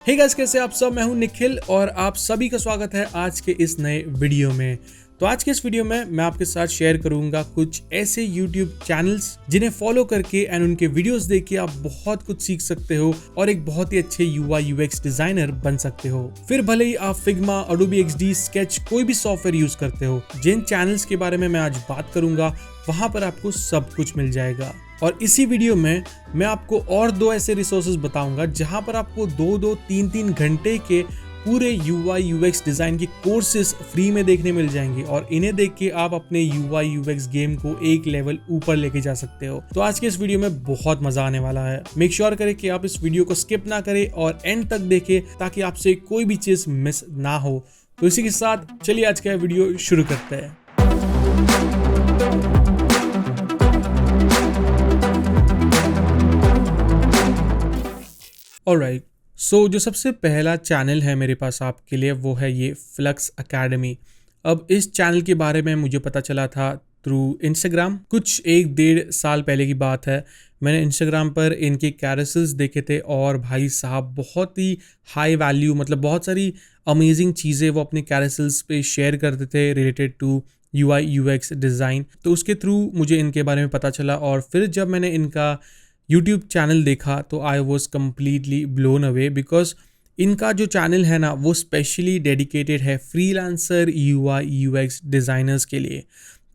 Hey guys, कैसे आप सब। मैं हूं निखिल और आप सभी का स्वागत है आज के इस नए वीडियो में। तो आज के इस वीडियो में मैं आपके साथ शेयर करूंगा कुछ ऐसे YouTube चैनल्स जिन्हें फॉलो करके एंड उनके वीडियोस देख के आप बहुत कुछ सीख सकते हो और एक बहुत ही अच्छे UI UX डिजाइनर बन सकते हो। फिर भले ही आप फिग्मा, Adobe XD, स्केच कोई भी सॉफ्टवेयर यूज करते हो, जिन चैनल्स के बारे में मैं आज बात करूंगा वहां पर आपको सब कुछ मिल जाएगा। और इसी वीडियो में मैं आपको और दो ऐसे रिसोर्सेज बताऊंगा जहां पर आपको 2-2, 3-3 घंटे के पूरे UI UX डिजाइन के कोर्सेज फ्री में देखने मिल जाएंगे और इन्हें देख के आप अपने UI UX गेम को एक लेवल ऊपर लेके जा सकते हो। तो आज के इस वीडियो में बहुत मजा आने वाला है। मेक श्योर करें कि आप इस वीडियो को स्किप ना करें और एंड तक देखें ताकि आपसे कोई भी चीज मिस ना हो। तो इसी के साथ चलिए आज का वीडियो शुरू करते हैं। ऑलराइट, सो जो सबसे पहला चैनल है मेरे पास आपके लिए वो है ये FluxAcademy। अब इस चैनल के बारे में मुझे पता चला था थ्रू इंस्टाग्राम। कुछ 1-1.5 साल पहले की बात है। मैंने इंस्टाग्राम पर इनके कैरोसेल्स देखे थे और भाई साहब बहुत ही हाई वैल्यू, मतलब बहुत सारी अमेजिंग चीज़ें वो अपने कैरोसेल्स पे शेयर करते थे related to UI UX design. तो उसके थ्रू मुझे इनके बारे में पता चला और फिर जब मैंने इनका YouTube चैनल देखा तो I was completely blown away because इनका जो चैनल है ना वो स्पेशली डेडिकेटेड है फ्रीलांसर UI UX डिज़ाइनर्स के लिए।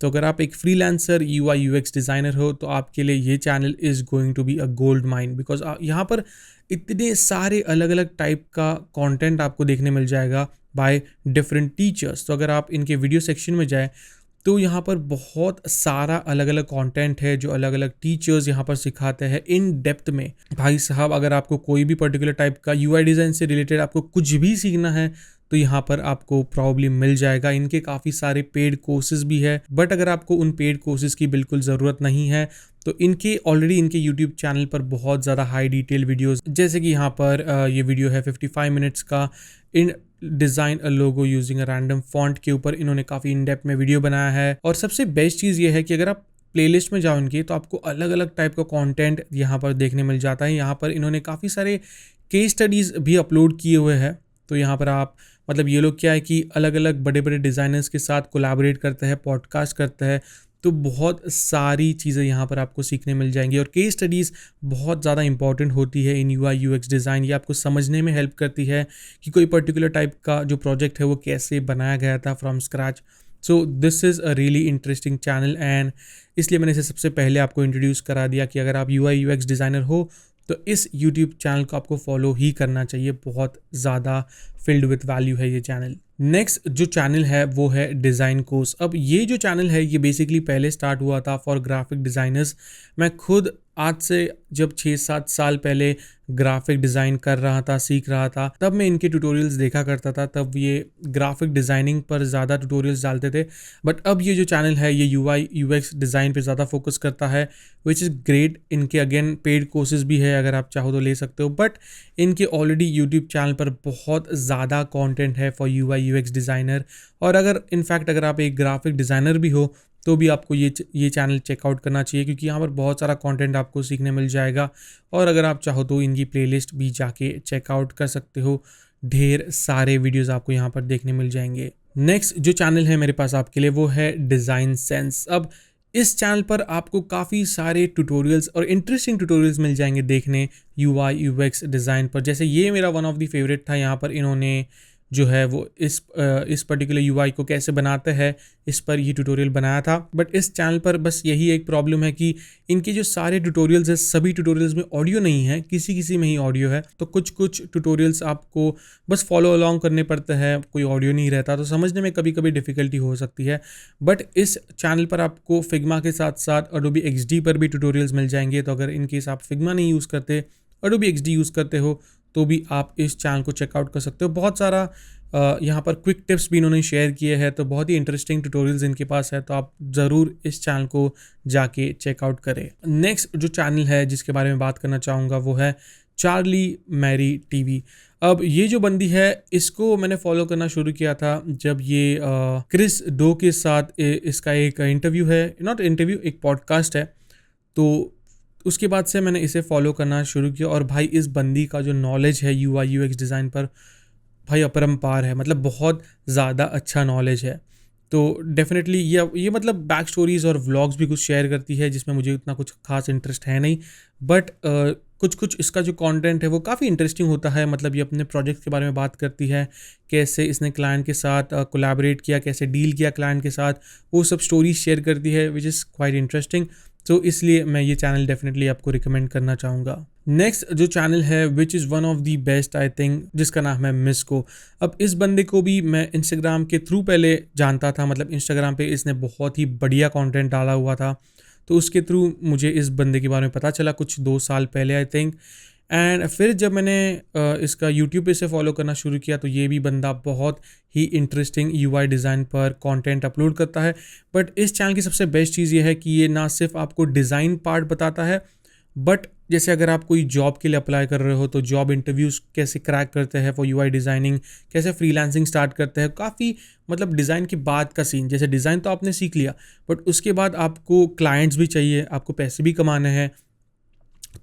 तो अगर आप एक फ्रीलांसर UI UX डिज़ाइनर हो तो आपके लिए ये channel is going to be a gold mine because यहाँ पर इतने सारे अलग अलग टाइप का कंटेंट आपको देखने मिल जाएगा बाय डिफरेंट टीचर्स। तो अगर आप इनके वीडियो सेक्शन में जाएँ तो यहाँ पर बहुत सारा अलग अलग कंटेंट है जो अलग अलग टीचर्स यहाँ पर सिखाते हैं इन डेप्थ में। भाई साहब, अगर आपको कोई भी पर्टिकुलर टाइप का UI डिज़ाइन से रिलेटेड आपको कुछ भी सीखना है तो यहाँ पर आपको प्रॉब्लम मिल जाएगा। इनके काफ़ी सारे पेड कोर्सेज भी है, बट अगर आपको उन पेड कोर्सेज की बिल्कुल ज़रूरत नहीं है तो इनके ऑलरेडी इनके YouTube चैनल पर बहुत ज़्यादा हाई डिटेल वीडियोस, जैसे कि यहाँ पर ये वीडियो है 55 मिनट्स का in design a logo using a random font के ऊपर इन्होंने काफ़ी इन डेप्थ में वीडियो बनाया है। और सबसे बेस्ट चीज़ ये है कि अगर आप प्लेलिस्ट में जाओ इनकी तो आपको अलग अलग टाइप का कंटेंट यहाँ पर देखने मिल जाता है। यहाँ पर इन्होंने काफ़ी सारे केस स्टडीज़ भी अपलोड किए हुए हैं। तो यहाँ पर आप, मतलब ये लोग क्या है कि अलग अलग बड़े बड़े डिज़ाइनर्स के साथ कोलैबोरेट करते हैं, पॉडकास्ट करते हैं। तो बहुत सारी चीज़ें यहाँ पर आपको सीखने मिल जाएंगी और केस स्टडीज़ बहुत ज़्यादा इंपॉर्टेंट होती है इन UI UX डिज़ाइन। ये आपको समझने में हेल्प करती है कि कोई पर्टिकुलर टाइप का जो प्रोजेक्ट है वो कैसे बनाया गया था from scratch. So this is a really interesting channel and इसलिए मैंने इसे सबसे पहले आपको इंट्रोड्यूस करा दिया कि अगर आप UI UX डिज़ाइनर हो तो इस YouTube चैनल को आपको फॉलो ही करना चाहिए। बहुत ज़्यादा फिल्ड विथ वैल्यू है ये चैनल। नेक्स्ट जो चैनल है वो है DesignCourse। अब ये जो चैनल है ये बेसिकली पहले स्टार्ट हुआ था फॉर ग्राफिक डिज़ाइनर्स। मैं खुद आज से जब 6-7 साल पहले ग्राफिक डिज़ाइन कर रहा था, सीख रहा था, तब मैं इनके ट्यूटोरियल्स देखा करता था। तब ये ग्राफिक डिज़ाइनिंग पर ज़्यादा ट्यूटोरियल्स डालते थे, बट अब ये जो चैनल है ये UI UX डिज़ाइन पे ज़्यादा फोकस करता है, विच इज़ ग्रेट। इनके अगेन पेड कोर्सेज भी है, अगर आप चाहो तो ले सकते हो, बट इनके ऑलरेडी YouTube चैनल पर बहुत ज़्यादा कंटेंट है फॉर UI UX डिज़ाइनर। और अगर इनफैक्ट अगर आप एक ग्राफिक डिज़ाइनर भी हो तो भी आपको ये चैनल चेकआउट करना चाहिए क्योंकि यहाँ पर बहुत सारा कंटेंट आपको सीखने मिल जाएगा। और अगर आप चाहो तो इनकी प्लेलिस्ट भी जाके चेकआउट कर सकते हो। ढेर सारे वीडियोस आपको यहाँ पर देखने मिल जाएंगे। नेक्स्ट जो चैनल है मेरे पास आपके लिए वो है DesignSense। अब इस चैनल पर आपको काफ़ी सारे ट्यूटोरियल्स और इंटरेस्टिंग ट्यूटोरियल्स मिल जाएंगे देखने UI UX डिज़ाइन पर। जैसे ये मेरा वन ऑफ द फेवरेट था। यहाँ पर इन्होंने जो है वो इस पर्टिकुलर UI को कैसे बनाते हैं इस पर ये ट्यूटोरियल बनाया था। बट इस चैनल पर बस यही एक प्रॉब्लम है कि इनके जो सारे ट्यूटोरियल्स है सभी ट्यूटोरियल्स में ऑडियो नहीं है, किसी किसी में ही ऑडियो है। तो कुछ कुछ ट्यूटोरियल्स आपको बस फॉलो अलोंग करने पड़ते हैं, कोई ऑडियो नहीं रहता, तो समझने में कभी कभी डिफ़िकल्टी हो सकती है। बट इस चैनल पर आपको फिग्मा के साथ साथ Adobe XD पर भी ट्यूटोरियल्स मिल जाएंगे। तो अगर इनकेस आप फिग्मा नहीं यूज़ करते, Adobe XD यूज़ करते हो तो भी आप इस चैनल को चेकआउट कर सकते हो। बहुत सारा यहाँ पर क्विक टिप्स भी इन्होंने शेयर किए हैं, तो बहुत ही इंटरेस्टिंग ट्यूटोरियल्स इनके पास है। तो आप ज़रूर इस चैनल को जाके चेकआउट करें। नेक्स्ट जो चैनल है जिसके बारे में बात करना चाहूँगा वो है charlimarieTV। अब ये जो बंदी है इसको मैंने फॉलो करना शुरू किया था जब ये क्रिस डो के साथ इसका एक इंटरव्यू है, नॉट इंटरव्यू, एक पॉडकास्ट है। तो उसके बाद से मैंने इसे फॉलो करना शुरू किया और भाई इस बंदी का जो नॉलेज है UI UX डिज़ाइन पर भाई अपरंपार है, मतलब बहुत ज़्यादा अच्छा नॉलेज है। तो डेफिनेटली ये मतलब बैक स्टोरीज़ और व्लॉग्स भी कुछ शेयर करती है जिसमें मुझे उतना कुछ खास इंटरेस्ट है नहीं, बट कुछ कुछ इसका जो कंटेंट है वो काफ़ी इंटरेस्टिंग होता है। मतलब ये अपने प्रोजेक्ट के बारे में बात करती है, कैसे इसने क्लाइंट के साथ कोलैबोरेट किया, कैसे डील किया क्लाइंट के साथ, वो सब स्टोरीज शेयर करती है विच इज़ क्वाइट इंटरेस्टिंग। तो इसलिए मैं ये चैनल डेफिनेटली आपको रिकमेंड करना चाहूँगा। नेक्स्ट जो चैनल है which is one of the best I think, जिसका नाम है मिसको। अब इस बंदे को भी मैं इंस्टाग्राम के थ्रू पहले जानता था, मतलब इंस्टाग्राम पे इसने बहुत ही बढ़िया कंटेंट डाला हुआ था, तो उसके थ्रू मुझे इस बंदे के बारे में पता चला कुछ 2 साल पहले आई थिंक। एंड फिर जब मैंने इसका यूट्यूब पे से फॉलो करना शुरू किया तो ये भी बंदा बहुत ही इंटरेस्टिंग UI डिज़ाइन पर कंटेंट अपलोड करता है। बट इस चैनल की सबसे बेस्ट चीज़ ये है कि ये ना सिर्फ आपको डिज़ाइन पार्ट बताता है, बट जैसे अगर आप कोई जॉब के लिए अप्लाई कर रहे हो तो जॉब इंटरव्यूज़ कैसे क्रैक करते हैं फॉर UI डिज़ाइनिंग, कैसे फ्रीलांसिंग स्टार्ट करते हैं, काफ़ी मतलब डिज़ाइन के बाद का सीन। जैसे डिज़ाइन तो आपने सीख लिया, बट उसके बाद आपको क्लाइंट्स भी चाहिए, आपको पैसे भी कमाने हैं,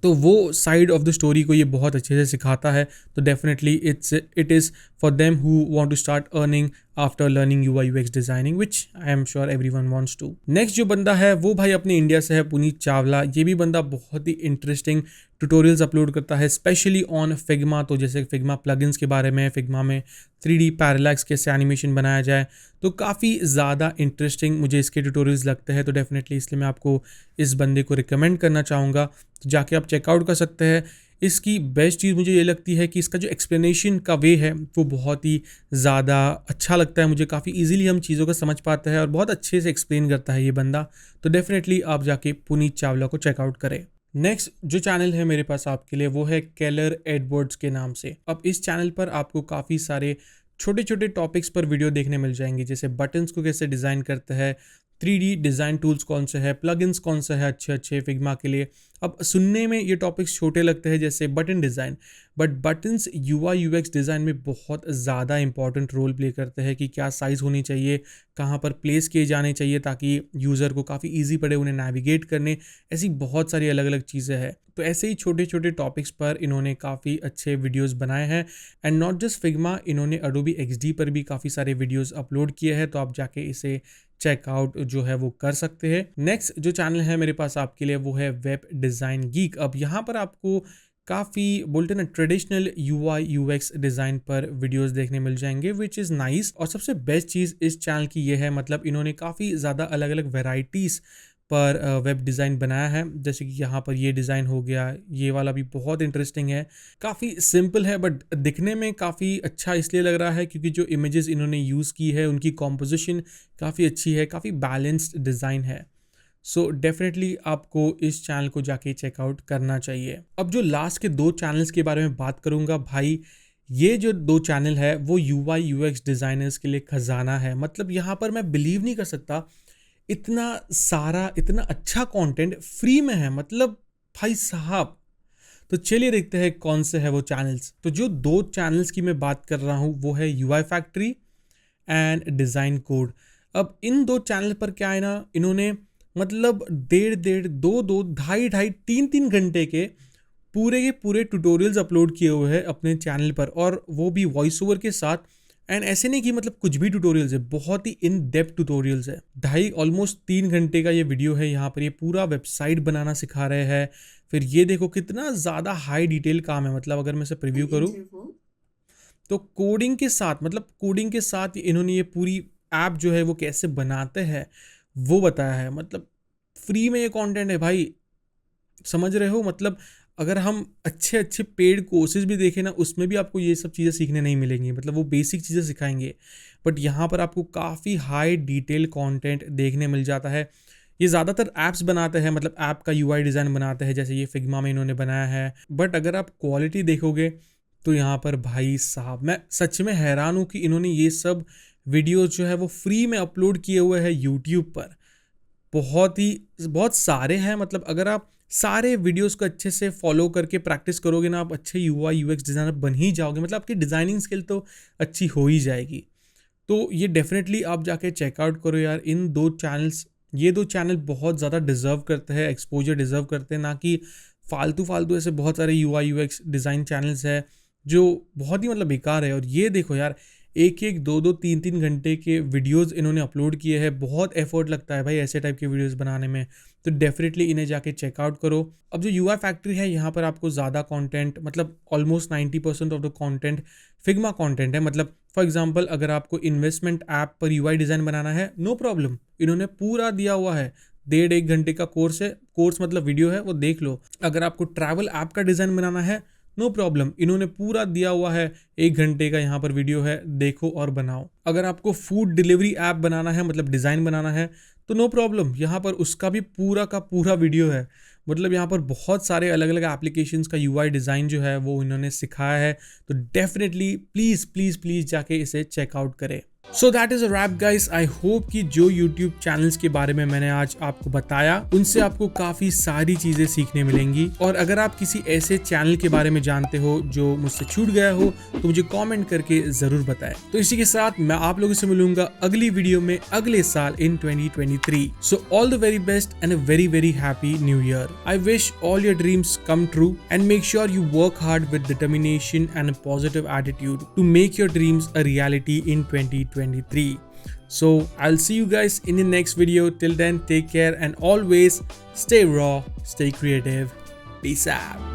तो वो साइड ऑफ द स्टोरी को ये बहुत अच्छे से सिखाता है। तो definitely it is for them who want to start earning after learning UI UX designing, which I am sure everyone wants to. Next जो बंदा है वो भाई अपने इंडिया से है, पुनीत चावला। ये भी बंदा बहुत ही इंटरेस्टिंग ट्यूटोरियल्स अपलोड करता है, स्पेशली ऑन फिग्मा। तो जैसे फिग्मा प्लगइन्स के बारे में, फिग्मा में 3D पैरालैक्स कैसे एनिमेशन बनाया जाए, तो काफ़ी ज़्यादा इंटरेस्टिंग मुझे इसके ट्यूटोरियल्स लगते हैं। तो डेफिनेटली इसलिए मैं आपको इस बंदे को रिकमेंड करना चाहूँगा, तो जाके आप चेकआउट कर सकते हैं। इसकी बेस्ट चीज़ मुझे ये लगती है कि इसका जो एक्सप्लेनेशन का वे है वो बहुत ही ज़्यादा अच्छा लगता है मुझे, काफ़ी इजीली हम चीज़ों को समझ पाते हैं और बहुत अच्छे से एक्सप्लेन करता है ये बंदा। तो डेफिनेटली आप जाके पुनीत चावला को चेकआउट करें। नेक्स्ट जो चैनल है मेरे पास आपके लिए वो है CalerEdwards के नाम से। अब इस चैनल पर आपको काफ़ी सारे छोटे छोटे टॉपिक्स पर वीडियो देखने मिल जाएंगे, जैसे बटन्स को कैसे डिज़ाइन करते हैं, 3D डिज़ाइन टूल्स कौन से हैं, प्लगइन्स कौन से हैं अच्छे अच्छे फिग्मा के लिए। अब सुनने में ये टॉपिक्स छोटे लगते हैं जैसे button design, but buttons UI UX design में बहुत ज़्यादा इंपॉर्टेंट रोल प्ले करते हैं कि क्या साइज़ होनी चाहिए, कहाँ पर प्लेस किए जाने चाहिए ताकि यूज़र को काफ़ी ईजी पड़े उन्हें नेविगेट करने। ऐसी बहुत सारी अलग अलग चीज़ें हैं। तो ऐसे ही छोटे छोटे टॉपिक्स पर इन्होंने काफ़ी अच्छे वीडियोज़ बनाए हैं। एंड नॉट जस्ट फिग्मा, इन्होंने Adobe XD पर भी काफ़ी सारे वीडियोज़ अपलोड किए हैं, तो आप जाके इसे चेकआउट जो है वो कर सकते हैं। नेक्स्ट जो चैनल है मेरे पास आपके लिए वो है WebDesignGeek। अब यहाँ पर आपको काफ़ी बोलते ना ट्रेडिशनल UI UX डिज़ाइन पर वीडियोस देखने मिल जाएंगे, विच इज़ नाइस। और सबसे बेस्ट चीज़ इस चैनल की ये है, मतलब इन्होंने काफ़ी ज़्यादा अलग अलग वेराइटीज़ पर वेब डिज़ाइन बनाया है। जैसे कि यहाँ पर ये डिज़ाइन हो गया, ये वाला भी बहुत इंटरेस्टिंग है, काफ़ी सिंपल है बट दिखने में काफ़ी अच्छा इसलिए लग रहा है क्योंकि जो इमेजेस इन्होंने यूज़ की है उनकी कॉम्पोजिशन काफ़ी अच्छी है, काफ़ी बैलेंस्ड डिज़ाइन है। सो डेफिनेटली आपको इस चैनल को जाके चेकआउट करना चाहिए। अब जो लास्ट के 2 चैनल्स के बारे में बात करूँगा भाई, ये जो 2 चैनल है वो UI UX डिज़ाइनर्स के लिए खजाना है। मतलब यहाँ पर मैं बिलीव नहीं कर सकता इतना सारा इतना अच्छा कंटेंट फ्री में है, मतलब भाई साहब। तो चलिए देखते हैं कौन से है वो चैनल्स। तो जो 2 चैनल्स की मैं बात कर रहा हूँ वो है UI factory and design code. अब इन 2 चैनल पर क्या है ना, इन्होंने मतलब 2.5 घंटे के पूरे ट्यूटोरियल्स अपलोड किए हुए हैं अपने चैनल पर, और वो भी वॉइस ओवर के साथ। एंड ऐसे नहीं कि मतलब कुछ भी ट्यूटोरियल्स है, बहुत ही इन डेप्थ ट्यूटोरियल्स है। ऑलमोस्ट 3 घंटे का ये वीडियो है। यहाँ पर ये पूरा वेबसाइट बनाना सिखा रहे हैं। फिर ये देखो कितना ज़्यादा हाई डिटेल काम है। मतलब अगर मैं इसे प्रीव्यू करूँ तो कोडिंग के साथ इन्होंने ये पूरी ऐप जो है वो कैसे बनाते हैं वो बताया है। मतलब फ्री में ये कंटेंट है भाई, समझ रहे हो। मतलब अगर हम अच्छे पेड कोर्सेज भी देखें ना, उसमें भी आपको ये सब चीज़ें सीखने नहीं मिलेंगी। मतलब वो बेसिक चीज़ें सिखाएंगे, बट यहाँ पर आपको काफ़ी हाई डिटेल कंटेंट देखने मिल जाता है। ये ज़्यादातर ऐप्स बनाते हैं, मतलब ऐप का UI डिज़ाइन बनाते हैं, जैसे ये फिग्मा में इन्होंने बनाया है। बट अगर आप क्वालिटी देखोगे तो यहाँ पर भाई साहब मैं सच में हैरान हूँ कि इन्होंने ये सब वीडियो जो है वो फ्री में अपलोड किए हुए हैं यूट्यूब पर। बहुत सारे हैं। मतलब अगर आप सारे वीडियोस को अच्छे से फॉलो करके प्रैक्टिस करोगे ना, आप अच्छे UI UX डिज़ाइनर बन ही जाओगे। मतलब आपकी डिज़ाइनिंग स्किल तो अच्छी हो ही जाएगी। तो ये डेफिनेटली आप जाके चेकआउट करो यार। इन 2 चैनल्स ये दो चैनल बहुत ज़्यादा डिज़र्व करते हैं, एक्सपोजर डिज़र्व करते हैं, ना कि फालतू ऐसे बहुत सारे UI UX डिज़ाइन चैनल्स है जो बहुत ही मतलब बेकार है। और ये देखो यार, एक 2 3 घंटे के वीडियोस इन्होंने अपलोड किए हैं। बहुत एफर्ट लगता है भाई ऐसे टाइप के वीडियोस बनाने में, तो डेफिनेटली इन्हें जाके चेकआउट करो। अब जो UI फैक्ट्री है, यहाँ पर आपको ज़्यादा कंटेंट, मतलब almost 90% of the content Figma content है। मतलब फॉर एग्जांपल अगर आपको इन्वेस्टमेंट ऐप पर UI डिज़ाइन बनाना है, नो प्रॉब्लम, इन्होंने पूरा दिया हुआ है। 1.5 घंटे का कोर्स है, कोर्स मतलब वीडियो है, वो देख लो। अगर आपको ट्रैवल ऐप का डिज़ाइन बनाना है, नो प्रॉब्लम, इन्होंने पूरा दिया हुआ है। 1 घंटे का यहाँ पर वीडियो है, देखो और बनाओ। अगर आपको फूड डिलीवरी ऐप बनाना है, मतलब डिज़ाइन बनाना है, तो नो प्रॉब्लम, यहाँ पर उसका भी पूरा का पूरा वीडियो है। मतलब यहाँ पर बहुत सारे अलग अलग एप्लीकेशंस का UI डिज़ाइन जो है वो इन्होंने सिखाया है। तो डेफिनेटली प्लीज़ जाके इसे चेकआउट करें। So that is a wrap guys. I hope कि जो YouTube चैनल्स के बारे में मैंने आज आपको बताया, उनसे आपको काफ़ी सारी चीज़ें सीखने मिलेंगी। और अगर आप किसी ऐसे चैनल के बारे में जानते हो जो मुझसे छूट गया हो, तो मुझे कमेंट करके ज़रूर बताएं। तो इसी के साथ मैं आप लोगों से मिलूंगा अगली वीडियो में अगले साल इन 2023। So all the very best and a very happy new year. I wish all your dreams come true and make sure you work hard with determination and a positive attitude to make your dreams a reality in 2023. So I'll see you guys in the next video. Till then, take care and always stay raw, stay creative. Peace out.